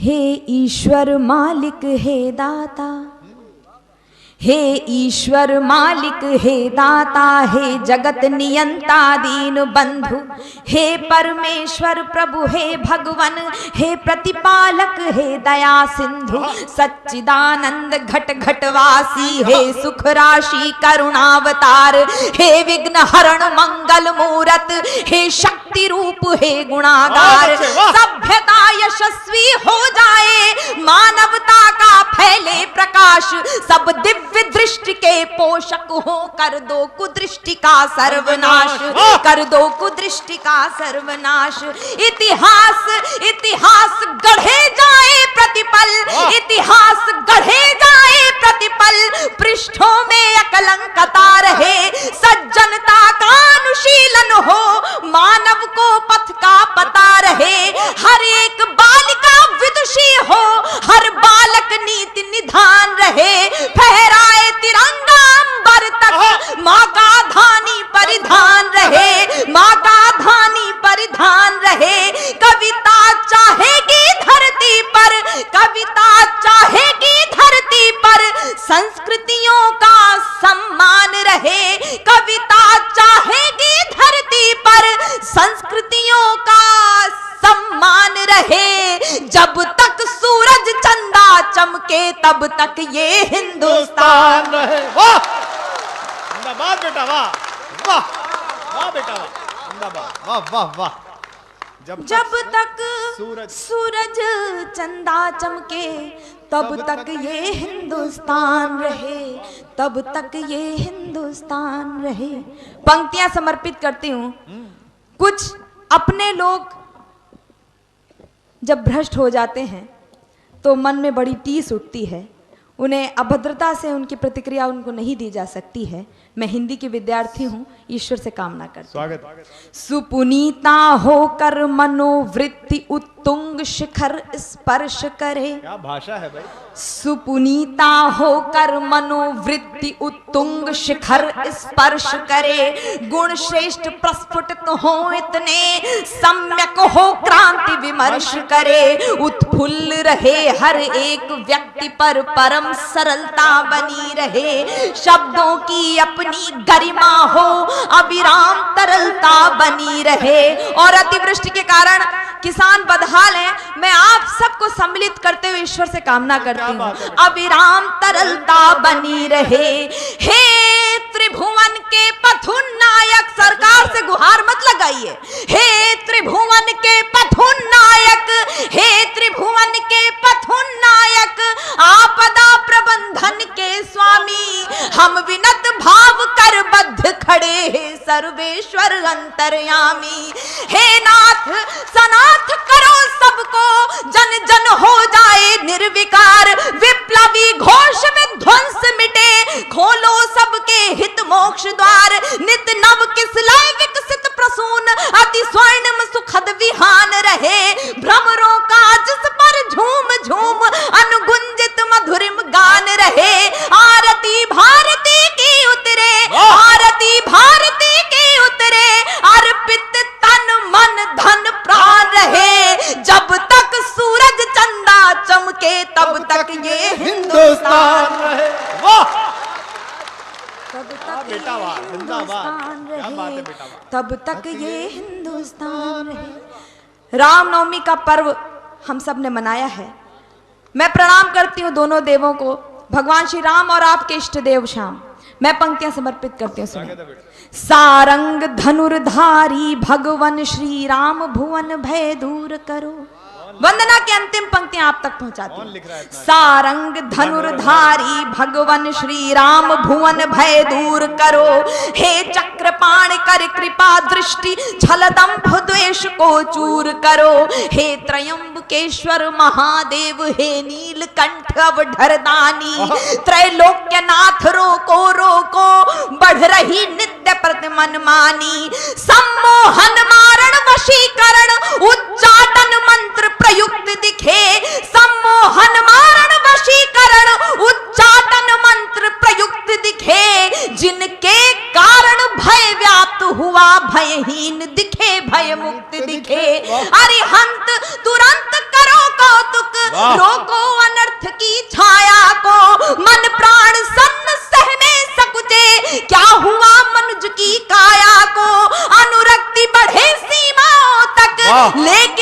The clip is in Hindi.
हे ईश्वर मालिक हे दाता, हे ईश्वर मालिक हे दाता, हे जगत नियंता दीन बंधु, हे परमेश्वर प्रभु, हे भगवन, हे प्रतिपालक, हे दया सिंधु, सच्चिदानंद घट घटवासी, हे सुख राशि करुणावतार, हे विघ्न हरण मंगल मूरत, हे शक्ति रूप, हे गुणागार। सभ्यता यशस्वी हो जाए, मानवता का फैले प्रकाश, सब दिव्य दृष्टि के पोषक हो, कर दो कुदृष्टि का सर्वनाश, कर दो कुदृष्टि का सर्वनाश। इतिहास इतिहास गढ़े जाए प्रतिपल, इतिहास गढ़े जाए प्रतिपल, पृष्ठों में अकलंकता रहे, सज्जनता का अनुशीलन हो, मानव को पथ का पता रहे, हर एक बालिका विदुषी हो, हर बालक नीति निधान रहे, फहराए तिरंगा अंबर तक, माँ का धानी परिधान रहे, माँ का धानी परिधान रहे। कविता चाहेगी धरती पर, कविता चाहेगी धरती पर, संस्कृतियों का सम्मान रहे, कविता चाहेगी धरती पर, संस्कृतियों का सम्मान रहे। जब तक सूरज चंदा चमके तब तक ये हिंदुस्तान रहे। वाह जिंदाबाद बेटा, वाह वाह वाह बेटा, जिंदाबाद, वाह वाह वाह। जब तक सूरज चंदा चमके तब तक ये हिंदुस्तान रहे, तब तक ये हिंदुस्तान रहे। पंक्तियां समर्पित करती हूँ। कुछ अपने लोग जब भ्रष्ट हो जाते हैं तो मन में बड़ी टीस उठती है, उन्हें अभद्रता से उनकी प्रतिक्रिया उनको नहीं दी जा सकती है। मैं हिंदी की विद्यार्थी हूँ, ईश्वर से कामना करती हूँ। स्वागत। सुपुनीता होकर मनोवृत्ति उत्तुंग शिखर स्पर्श करे। क्या भाषा है भाई। सुपुनीता होकर मनोवृत्ति उत्तुंग शिखर स्पर्श करे, गुण श्रेष्ठ प्रस्फुटित हो इतने, सम्यक हो क्रांति विमर्श करे, उत्फुल्ल रहे हर एक व्यक्ति पर परम सरलता बनी रहे, शब्दों की अपनी गरिमा हो अविराम तरलता बनी रहे। और अतिवृष्टि के कारण किसान बदहाल हैं, मैं आप सबको सम्मिलित करते हुए ईश्वर से कामना करती हूँ, अविराम तरलता बनी रहे। हे त्रिभुवन के पथुन नायक, सरकार से गुहार मत लगाइए, हे त्रिभुवन के पथुन नायक, हे त्रिभुवन के पथुन नायक, आपदा प्रबंधन के स्वामी, हम विनत भाव कर बद्ध खड़े हैं सर्वेश्वर अंतर्यामी। हे नाथ सनाथ करो सबको, जन जन हो जाए निर्विकार, विप्लवी घोष में ध्वंस मिटे, खोलो सबके हित मोक्ष द्वार, नित नव किसलय विकसित प्रसून, अति स्वर्णिम सुखद विहान रहे, भ्रमरों का जिस पर झूम झूम अनुगुंजित मधुरिम गान रहे। आरती भारती की उतरे, आरती भारती की उतरे, अर्पित तन मन धन प्राण रहे, जब तक सूरज चंदा चमके तब तक ये हिंदुस्तान रहे। वाह तब तक बेटा, वाह हिंदुस्तान क्या बात है रहे, बेटा, वाह। तब तक ये हिंदुस्तान रहे। रामनवमी का पर्व हम सब ने मनाया है। मैं प्रणाम करती हूँ दोनों देवों को, भगवान श्री राम और आपके इष्ट देव श्याम। मैं पंक्तियां समर्पित करती हूँ, सुनिए। सारंग धनुर्धारी भगवन श्री राम, भुवन भय दूर करो। वंदना की अंतिम पंक्तियां आप तक पहुंचाती हूं। सारंग धनुर्धारी भगवन श्री राम, भुवन भय दूर करो, हे चक्रपाण कर कृपा दृष्टि, छल दंभ द्वेष को चूर करो, हे त्रयंबकेश्वर महादेव, हे नीलकंठ अवधरदानी, त्रैलोक्यनाथ रोको रोको, बढ़ रही नित्य प्रतिमन मानी, सम्मोहन मारण वशीकरण, उच्चाटन मंत्र प्रयुक्त दिखे, सम्मोहन मारण वशीकरण, उच्चाटन मंत्र प्रयुक्त दिखे, जिनके कारण भय व्याप्त हुआ भयहीन दिखे, भय मुक्त दिखे, अरिहंत तुरंत करो कौतुक, वाह। लेके